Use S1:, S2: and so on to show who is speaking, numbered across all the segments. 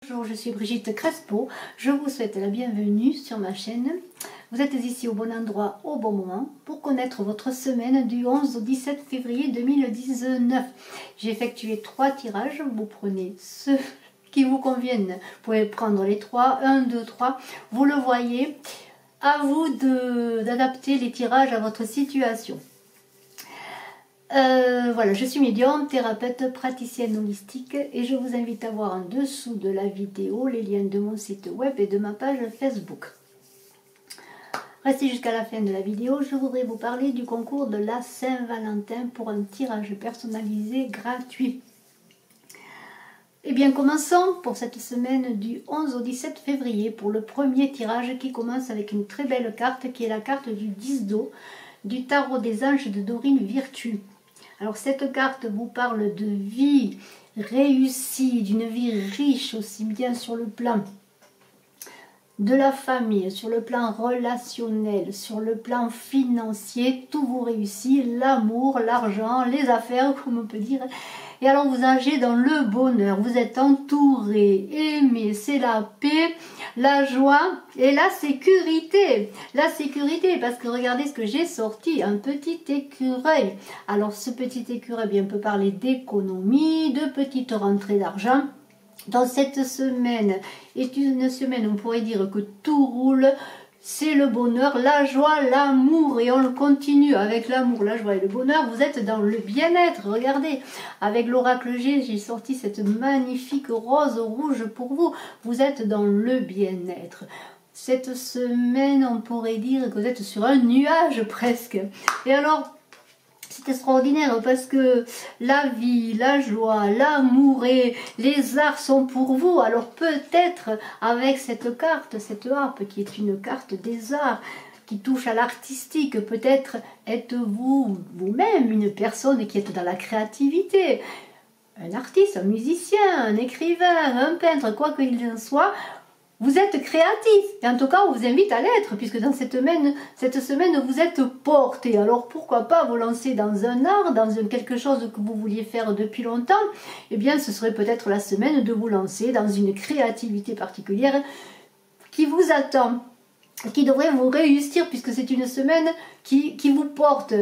S1: Bonjour, je suis Brigitte Crespo, je vous souhaite la bienvenue sur ma chaîne. Vous êtes ici au bon endroit, au bon moment, pour connaître votre semaine du 11 au 17 février 2019. J'ai effectué 3 tirages, vous prenez ceux qui vous conviennent. Vous pouvez prendre les 3, 1, 2, 3, vous le voyez. À vous d'adapter les tirages à votre situation. Voilà, je suis médium, thérapeute, praticienne holistique et je vous invite à voir en dessous de la vidéo les liens de mon site web et de ma page Facebook. Restez jusqu'à la fin de la vidéo, je voudrais vous parler du concours de la Saint-Valentin pour un tirage personnalisé gratuit. Eh bien, commençons pour cette semaine du 11 au 17 février pour le premier tirage qui commence avec une très belle carte qui est la carte du 10 d'eau du tarot des anges de Dorine Virtue. Alors cette carte vous parle de vie réussie, d'une vie riche aussi bien sur le plan de la famille, sur le plan relationnel, sur le plan financier, tout vous réussit, l'amour, l'argent, les affaires comme on peut dire. Et alors vous agissez dans le bonheur, vous êtes entouré, aimé, c'est la paix, la joie et la sécurité. La sécurité, parce que regardez ce que j'ai sorti, un petit écureuil. Alors ce petit écureuil bien, peut parler d'économie, de petites rentrées d'argent. Dans cette semaine est une semaine, on pourrait dire que tout roule, c'est le bonheur, la joie, l'amour, et on le continue avec l'amour, la joie et le bonheur. Vous êtes dans le bien-être, regardez, avec l'oracle G, j'ai sorti cette magnifique rose rouge pour vous, vous êtes dans le bien-être. Cette semaine, on pourrait dire que vous êtes sur un nuage presque, et alors, c'est extraordinaire parce que la vie, la joie, l'amour et les arts sont pour vous. Alors peut-être avec cette carte, cette harpe qui est une carte des arts, qui touche à l'artistique, peut-être êtes-vous vous-même une personne qui est dans la créativité. Un artiste, un musicien, un écrivain, un peintre, quoi qu'il en soit. Vous êtes créatif, et en tout cas on vous invite à l'être, puisque dans cette semaine vous êtes porté. Alors pourquoi pas vous lancer dans un art, dans quelque chose que vous vouliez faire depuis longtemps. Eh bien ce serait peut-être la semaine de vous lancer dans une créativité particulière qui vous attend, qui devrait vous réussir, puisque c'est une semaine qui vous porte.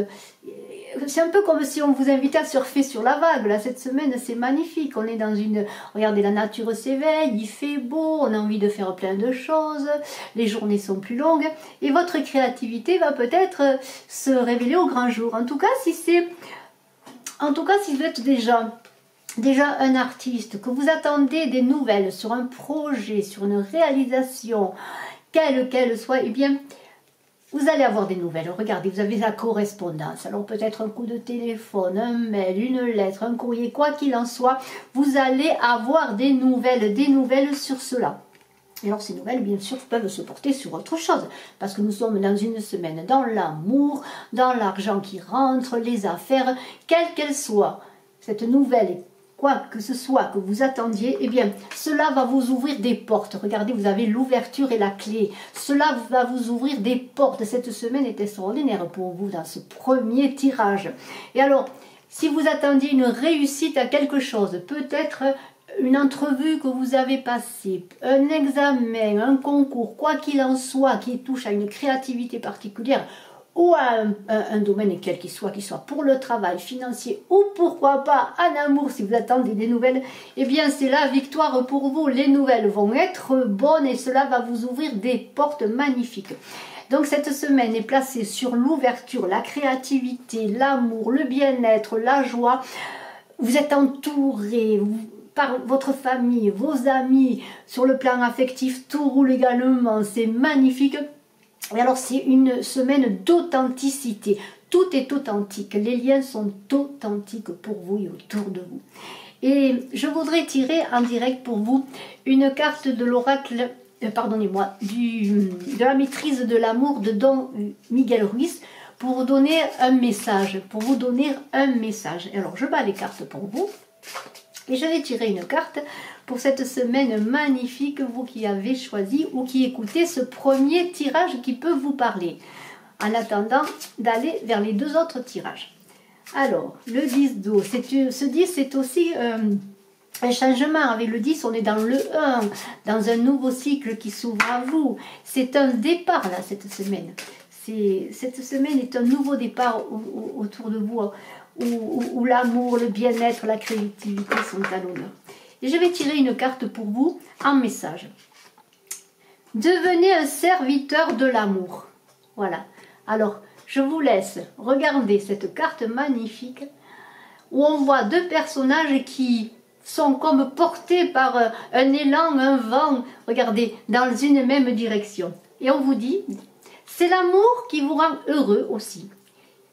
S1: C'est un peu comme si on vous invitait à surfer sur la vague. Là, cette semaine, c'est magnifique. On est dans une... Regardez, la nature s'éveille, il fait beau, on a envie de faire plein de choses, les journées sont plus longues, et votre créativité va peut-être se révéler au grand jour. En tout cas, si vous êtes déjà un artiste, que vous attendez des nouvelles sur un projet, sur une réalisation, quelle qu'elle soit, eh bien... vous allez avoir des nouvelles. Regardez, vous avez la correspondance. Alors peut-être un coup de téléphone, un mail, une lettre, un courrier, quoi qu'il en soit, vous allez avoir des nouvelles sur cela. Et alors ces nouvelles, bien sûr, peuvent se porter sur autre chose. Parce que nous sommes dans une semaine dans l'amour, dans l'argent qui rentre, les affaires, quelles qu'elles soient. Cette nouvelle, quoi que ce soit que vous attendiez, eh bien, cela va vous ouvrir des portes. Regardez, vous avez l'ouverture et la clé. Cela va vous ouvrir des portes. Cette semaine est extraordinaire pour vous dans ce premier tirage. Et alors, si vous attendiez une réussite à quelque chose, peut-être une entrevue que vous avez passée, un examen, un concours, quoi qu'il en soit, qui touche à une créativité particulière, ou à un domaine quel qu'il soit pour le travail financier, ou pourquoi pas un amour si vous attendez des nouvelles, eh bien c'est la victoire pour vous. Les nouvelles vont être bonnes et cela va vous ouvrir des portes magnifiques. Donc cette semaine est placée sur l'ouverture, la créativité, l'amour, le bien-être, la joie. Vous êtes entouré par votre famille, vos amis, sur le plan affectif, tout roule également, c'est magnifique. Et alors c'est une semaine d'authenticité, tout est authentique, les liens sont authentiques pour vous et autour de vous. Et je voudrais tirer en direct pour vous une carte de l'oracle, pardonnez-moi, de la maîtrise de l'amour de Don Miguel Ruiz, pour vous donner un message, Alors je bats les cartes pour vous. Et je vais tirer une carte pour cette semaine magnifique, vous qui avez choisi ou qui écoutez ce premier tirage qui peut vous parler. En attendant d'aller vers les 2 autres tirages. Alors, le 10 d'eau, ce 10 c'est aussi un changement. Avec le 10, on est dans le 1, dans un nouveau cycle qui s'ouvre à vous. C'est un départ, là, cette semaine. Cette semaine est un nouveau départ autour de vous, où l'amour, le bien-être, la créativité sont à l'honneur. Et je vais tirer une carte pour vous en message. Devenez un serviteur de l'amour. Voilà. Alors, je vous laisse regarder cette carte magnifique où on voit deux personnages qui sont comme portés par un élan, un vent, regardez, dans une même direction. Et on vous dit, c'est l'amour qui vous rend heureux aussi.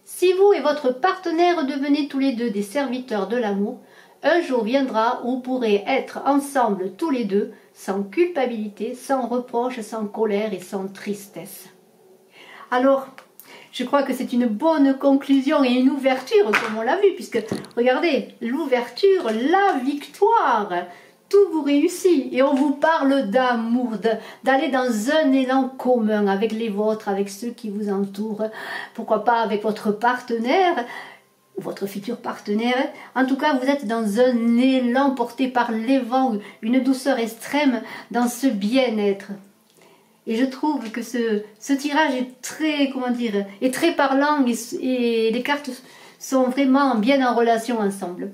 S1: Si vous et votre partenaire devenez tous les deux des serviteurs de l'amour, un jour viendra où vous pourrez être ensemble tous les deux, sans culpabilité, sans reproche, sans colère et sans tristesse. Alors, je crois que c'est une bonne conclusion et une ouverture, comme on l'a vu, puisque, regardez, l'ouverture, la victoire, tout vous réussit. Et on vous parle d'amour, d'aller dans un élan commun avec les vôtres, avec ceux qui vous entourent, pourquoi pas avec votre partenaire, ou votre futur partenaire. En tout cas, vous êtes dans un élan porté par les vents, une douceur extrême dans ce bien-être. Et je trouve que ce tirage est très, comment dire, est très parlant et les cartes sont vraiment bien en relation ensemble.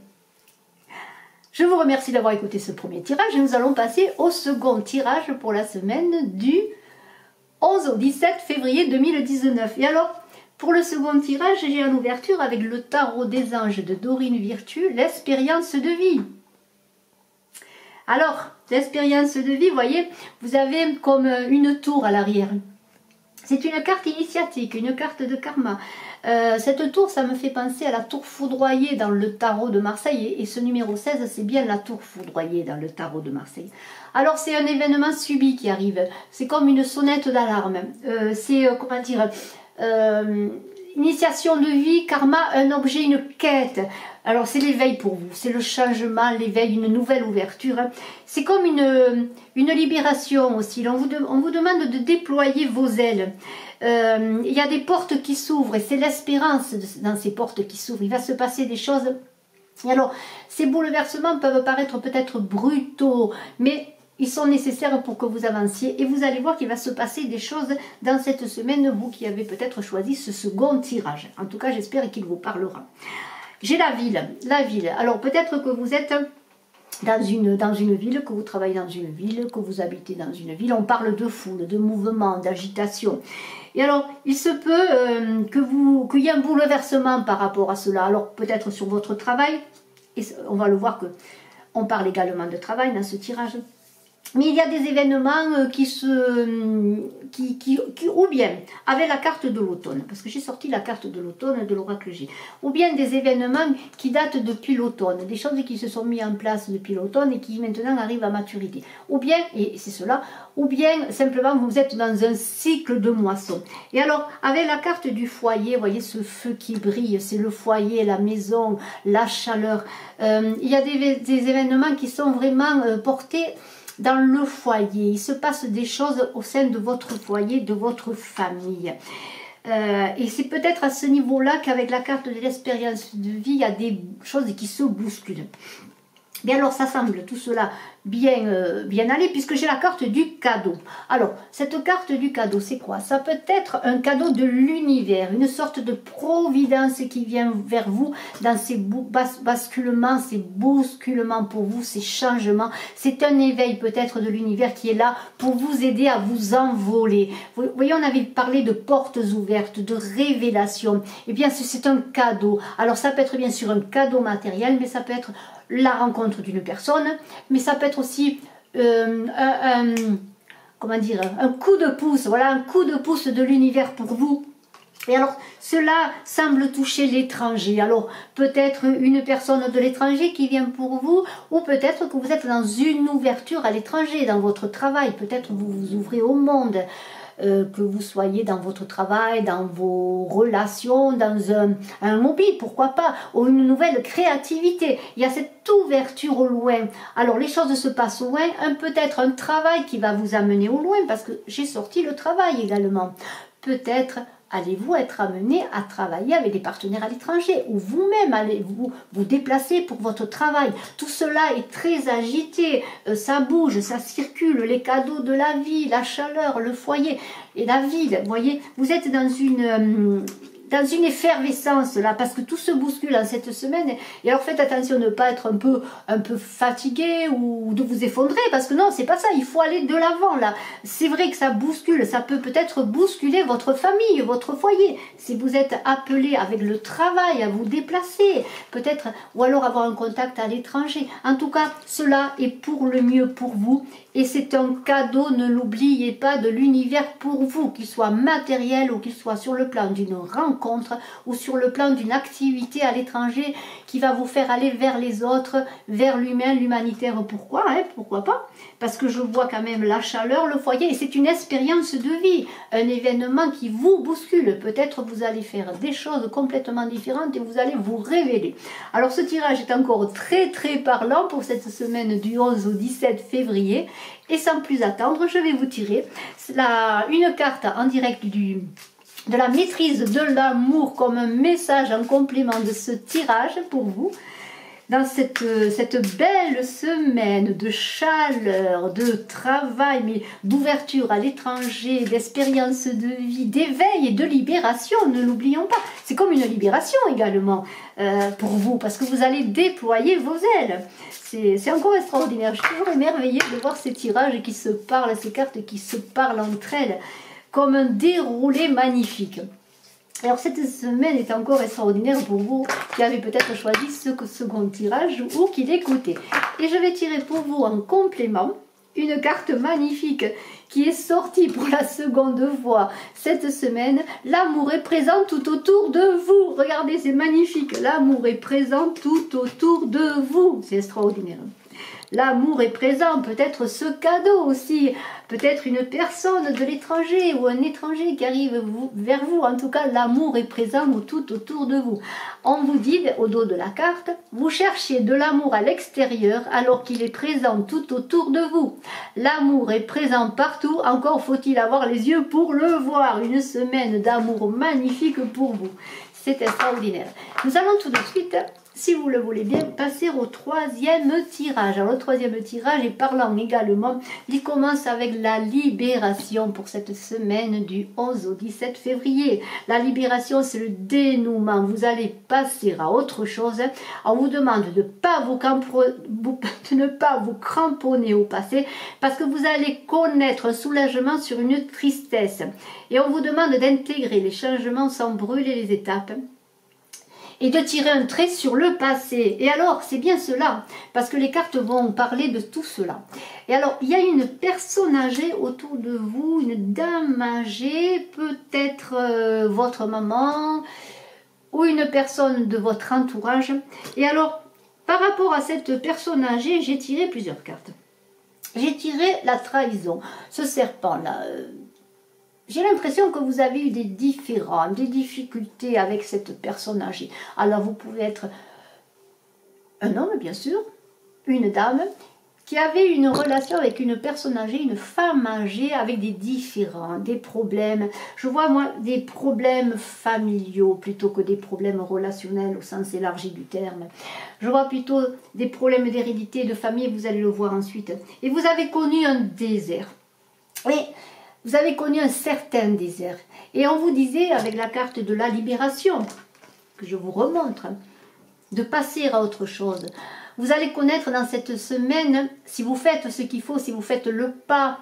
S1: Je vous remercie d'avoir écouté ce premier tirage et nous allons passer au second tirage pour la semaine du 11 au 17 février 2019. Et alors, pour le second tirage, j'ai en ouverture avec le tarot des anges de Dorine Virtue, l'expérience de vie. Alors, l'expérience de vie, vous voyez, vous avez comme une tour à l'arrière. C'est une carte initiatique, une carte de karma. Cette tour, ça me fait penser à la tour foudroyée dans le tarot de Marseille. Et ce numéro 16, c'est bien la tour foudroyée dans le tarot de Marseille. Alors, c'est un événement subi qui arrive. C'est comme une sonnette d'alarme. C'est, comment dire... initiation de vie, karma, un objet, une quête. Alors c'est l'éveil pour vous, c'est le changement, l'éveil, une nouvelle ouverture. C'est comme une libération aussi. On vous demande de déployer vos ailes. Il y a des portes qui s'ouvrent et c'est l'espérance dans ces portes qui s'ouvrent. Il va se passer des choses. Et alors, ces bouleversements peuvent paraître peut-être brutaux, mais ils sont nécessaires pour que vous avanciez et vous allez voir qu'il va se passer des choses dans cette semaine, vous qui avez peut-être choisi ce second tirage. En tout cas, j'espère qu'il vous parlera. J'ai la ville, la ville. Alors peut-être que vous êtes dans une ville, que vous travaillez dans une ville, que vous habitez dans une ville. On parle de foule, de mouvement, d'agitation. Et alors, il se peut qu'il y ait un bouleversement par rapport à cela. Alors peut-être sur votre travail, et on va le voir que on parle également de travail dans ce tirage. Mais il y a des événements ou bien avec la carte de l'automne, parce que j'ai sorti la carte de l'automne de l'oracle G, ou bien des événements qui datent depuis l'automne, des choses qui se sont mises en place depuis l'automne et qui maintenant arrivent à maturité. Ou bien, et c'est cela, ou bien simplement vous êtes dans un cycle de moisson. Et alors, avec la carte du foyer, vous voyez ce feu qui brille, c'est le foyer, la maison, la chaleur. Il y a des événements qui sont vraiment portés dans le foyer. Il se passe des choses au sein de votre foyer, de votre famille. Et c'est peut-être à ce niveau-là qu'avec la carte de l'expérience de vie, il y a des choses qui se bousculent. Bien alors, ça semble tout cela bien aller, puisque j'ai la carte du cadeau. Alors, cette carte du cadeau, c'est quoi? Ça peut être un cadeau de l'univers, une sorte de providence qui vient vers vous dans ces basculements, ces bousculements pour vous, ces changements. C'est un éveil peut-être de l'univers qui est là pour vous aider à vous envoler. Vous voyez, on avait parlé de portes ouvertes, de révélations. Eh bien, c'est un cadeau. Alors, ça peut être bien sûr un cadeau matériel, mais ça peut être la rencontre d'une personne, mais ça peut être aussi comment dire, un coup de pouce, voilà, un coup de pouce de l'univers pour vous. Et alors, cela semble toucher l'étranger. Alors, peut-être une personne de l'étranger qui vient pour vous, ou peut-être que vous êtes dans une ouverture à l'étranger, dans votre travail. Peut-être vous vous ouvrez au monde. Que vous soyez dans votre travail, dans vos relations, dans un hobby, pourquoi pas, ou une nouvelle créativité. Il y a cette ouverture au loin. Alors les choses se passent au loin, peut-être un travail qui va vous amener au loin, parce que j'ai sorti le travail également. Peut-être allez-vous être amené à travailler avec des partenaires à l'étranger ou vous-même allez-vous vous déplacer pour votre travail. Tout cela est très agité, ça bouge, ça circule, les cadeaux de la vie, la chaleur, le foyer et la ville. Vous voyez, vous êtes dans une effervescence là, parce que tout se bouscule en cette semaine. Et alors faites attention de ne pas être un peu fatigué ou de vous effondrer, parce que non, c'est pas ça, il faut aller de l'avant là. C'est vrai que ça bouscule, ça peut peut-être bousculer votre famille, votre foyer. Si vous êtes appelé avec le travail à vous déplacer, peut-être, ou alors avoir un contact à l'étranger. En tout cas, cela est pour le mieux pour vous. Et c'est un cadeau, ne l'oubliez pas, de l'univers pour vous, qu'il soit matériel ou qu'il soit sur le plan d'une rencontre ou sur le plan d'une activité à l'étranger qui va vous faire aller vers les autres, vers l'humain, l'humanitaire. Pourquoi Pourquoi pas? Parce que je vois quand même la chaleur, le foyer, et c'est une expérience de vie, un événement qui vous bouscule. Peut-être vous allez faire des choses complètement différentes et vous allez vous révéler. Alors ce tirage est encore très très parlant pour cette semaine du 11 au 17 février. Et sans plus attendre, je vais vous tirer une carte en direct de la maîtrise de l'amour comme un message en complément de ce tirage pour vous. Dans cette belle semaine de chaleur, de travail, mais d'ouverture à l'étranger, d'expérience de vie, d'éveil et de libération, ne l'oublions pas. C'est comme une libération également pour vous, parce que vous allez déployer vos ailes. C'est encore extraordinaire. Je suis toujours émerveillée de voir ces tirages qui se parlent, ces cartes qui se parlent entre elles, comme un déroulé magnifique. Alors cette semaine est encore extraordinaire pour vous qui avez peut-être choisi ce second tirage ou qui l'écoutez. Et je vais tirer pour vous en complément une carte magnifique qui est sortie pour la seconde fois cette semaine. L'amour est présent tout autour de vous. Regardez, c'est magnifique. L'amour est présent tout autour de vous. C'est extraordinaire. L'amour est présent, peut-être ce cadeau aussi, peut-être une personne de l'étranger ou un étranger qui arrive vers vous. En tout cas, l'amour est présent tout autour de vous. On vous dit, au dos de la carte, vous cherchez de l'amour à l'extérieur alors qu'il est présent tout autour de vous. L'amour est présent partout, encore faut-il avoir les yeux pour le voir. Une semaine d'amour magnifique pour vous. C'est extraordinaire. Nous allons tout de suite, si vous le voulez bien, passer au troisième tirage. Alors le troisième tirage est parlant également, il commence avec la libération pour cette semaine du 11 au 17 février. La libération, c'est le dénouement. Vous allez passer à autre chose. On vous demande de ne pas vous cramponner au passé, parce que vous allez connaître un soulagement sur une tristesse. Et on vous demande d'intégrer les changements sans brûler les étapes et de tirer un trait sur le passé. Et alors, c'est bien cela, parce que les cartes vont parler de tout cela. Et alors, il y a une personne âgée autour de vous, une dame âgée, peut-être votre maman, ou une personne de votre entourage. Et alors, par rapport à cette personne âgée, j'ai tiré plusieurs cartes. J'ai tiré la trahison, ce serpent-là. J'ai l'impression que vous avez eu des difficultés avec cette personne âgée. Alors vous pouvez être un homme, bien sûr, une dame, qui avait une relation avec une personne âgée, une femme âgée, avec des différends, des problèmes. Je vois, moi, des problèmes familiaux plutôt que des problèmes relationnels au sens élargi du terme. Je vois plutôt des problèmes d'hérédité, de famille, vous allez le voir ensuite. Et vous avez connu un désert. Et vous avez connu un certain désert. Et on vous disait, avec la carte de la libération, que je vous remontre, de passer à autre chose. Vous allez connaître dans cette semaine, si vous faites ce qu'il faut, si vous faites le pas,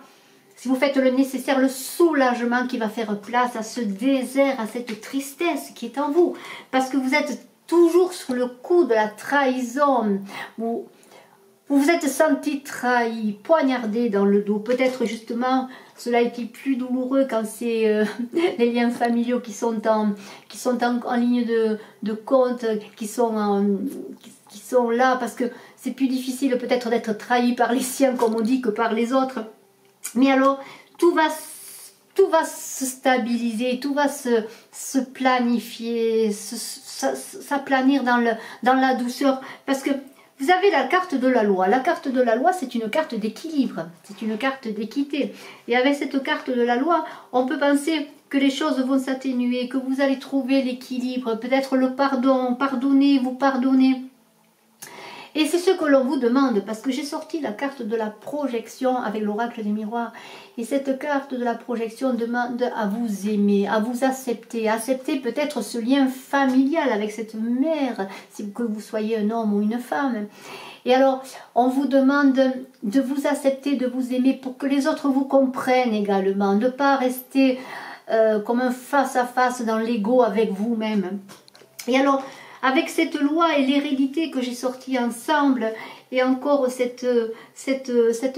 S1: si vous faites le nécessaire, le soulagement qui va faire place à ce désert, à cette tristesse qui est en vous. Parce que vous êtes toujours sur le coup de la trahison. Vous vous êtes senti trahi, poignardé dans le dos. Peut-être justement, cela a été plus douloureux quand c'est les liens familiaux qui sont en ligne de compte, qui sont là, parce que c'est plus difficile peut-être d'être trahi par les siens, comme on dit, que par les autres. Mais alors, tout va se stabiliser, tout va se planifier, s'aplanir dans la douceur, parce que vous avez la carte de la loi. La carte de la loi, c'est une carte d'équilibre, c'est une carte d'équité. Et avec cette carte de la loi, on peut penser que les choses vont s'atténuer, que vous allez trouver l'équilibre, peut-être le pardon, pardonner, vous pardonner. Et c'est ce que l'on vous demande, parce que j'ai sorti la carte de la projection avec l'oracle des miroirs. Et cette carte de la projection demande à vous aimer, à vous accepter. Accepter peut-être ce lien familial avec cette mère, que vous soyez un homme ou une femme. Et alors, on vous demande de vous accepter, de vous aimer pour que les autres vous comprennent également. De ne pas rester comme un face-à-face dans l'ego avec vous-même. Et alors, avec cette loi et l'hérédité que j'ai sorti ensemble, et encore cette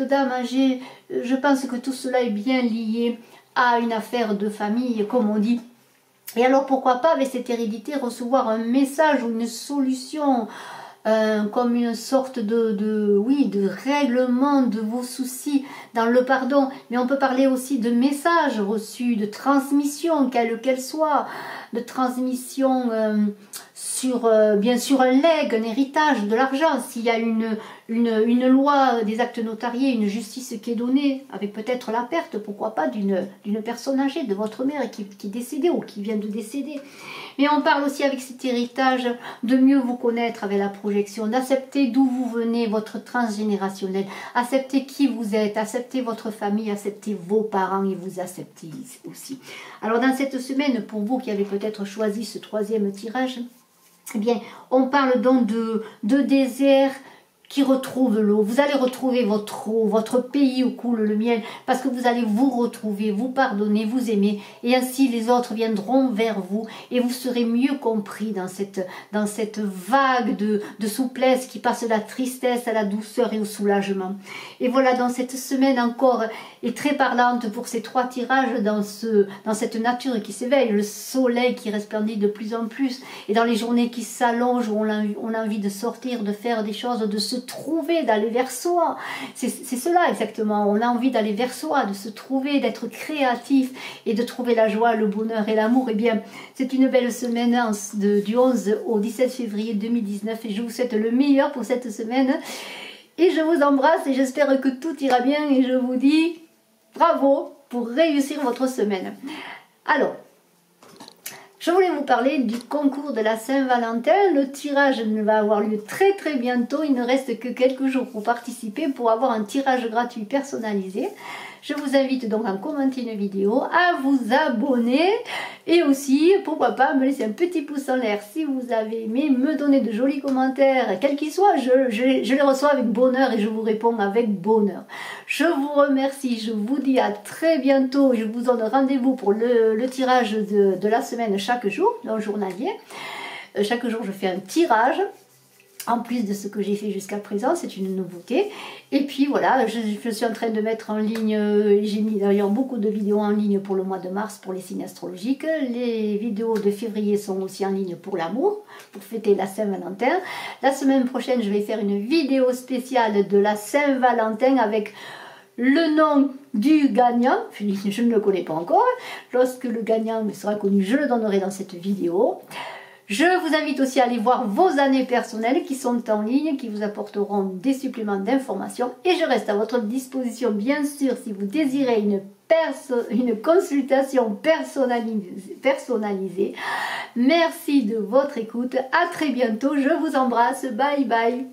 S1: dame âgée, je pense que tout cela est bien lié à une affaire de famille, comme on dit. Et alors, pourquoi pas, avec cette hérédité, recevoir un message ou une solution, comme une sorte de règlement de vos soucis dans le pardon. Mais on peut parler aussi de messages reçus, de transmission, quelle qu'elle soit, de transmission sur, bien sûr, un legs, un héritage, de l'argent. S'il y a une loi des actes notariés, une justice qui est donnée, avec peut-être la perte, pourquoi pas, d'une personne âgée, de votre mère qui est décédée ou qui vient de décéder. Mais on parle aussi avec cet héritage de mieux vous connaître avec la projection, d'accepter d'où vous venez, votre transgénérationnel, accepter qui vous êtes, accepter votre famille, accepter vos parents et vous accepter aussi. Alors dans cette semaine, pour vous qui avez peut-être choisi ce troisième tirage, eh bien, on parle donc de désert qui retrouve l'eau. Vous allez retrouver votre eau, votre pays où coule le miel, parce que vous allez vous retrouver, vous pardonner, vous aimer, et ainsi les autres viendront vers vous, et vous serez mieux compris dans cette vague de souplesse qui passe de la tristesse à la douceur et au soulagement. Et voilà, dans cette semaine encore est très parlante pour ces trois tirages dans cette nature qui s'éveille, le soleil qui resplendit de plus en plus, et dans les journées qui s'allongent, où on a envie de sortir, de faire des choses, de se trouver, d'aller vers soi. C'est cela exactement, on a envie d'aller vers soi, de se trouver, d'être créatif et de trouver la joie, le bonheur et l'amour. Eh bien, c'est une belle semaine du 11 au 17 février 2019 et je vous souhaite le meilleur pour cette semaine. Et je vous embrasse et j'espère que tout ira bien et je vous dis bravo pour réussir votre semaine. Alors, je voulais vous parler du concours de la Saint-Valentin. Le tirage va avoir lieu très très bientôt. Il ne reste que quelques jours pour participer, pour avoir un tirage gratuit personnalisé. Je vous invite donc à commenter une vidéo, à vous abonner et aussi, pourquoi pas, me laisser un petit pouce en l'air si vous avez aimé, me donner de jolis commentaires, quels qu'ils soient, je les reçois avec bonheur et je vous réponds avec bonheur. Je vous remercie, je vous dis à très bientôt, je vous donne rendez-vous pour le tirage de la semaine chaque jour, dans le journalier. Chaque jour, je fais un tirage. En plus de ce que j'ai fait jusqu'à présent, c'est une nouveauté. Et puis voilà, je suis en train de mettre en ligne, j'ai mis d'ailleurs beaucoup de vidéos en ligne pour le mois de mars pour les signes astrologiques. Les vidéos de février sont aussi en ligne pour l'amour, pour fêter la Saint-Valentin. La semaine prochaine, je vais faire une vidéo spéciale de la Saint-Valentin avec le nom du gagnant. Je ne le connais pas encore. Lorsque le gagnant sera connu, je le donnerai dans cette vidéo. Je vous invite aussi à aller voir vos années personnelles qui sont en ligne, qui vous apporteront des suppléments d'informations. Et je reste à votre disposition, bien sûr, si vous désirez une consultation personnalisée. Merci de votre écoute. À très bientôt. Je vous embrasse. Bye bye.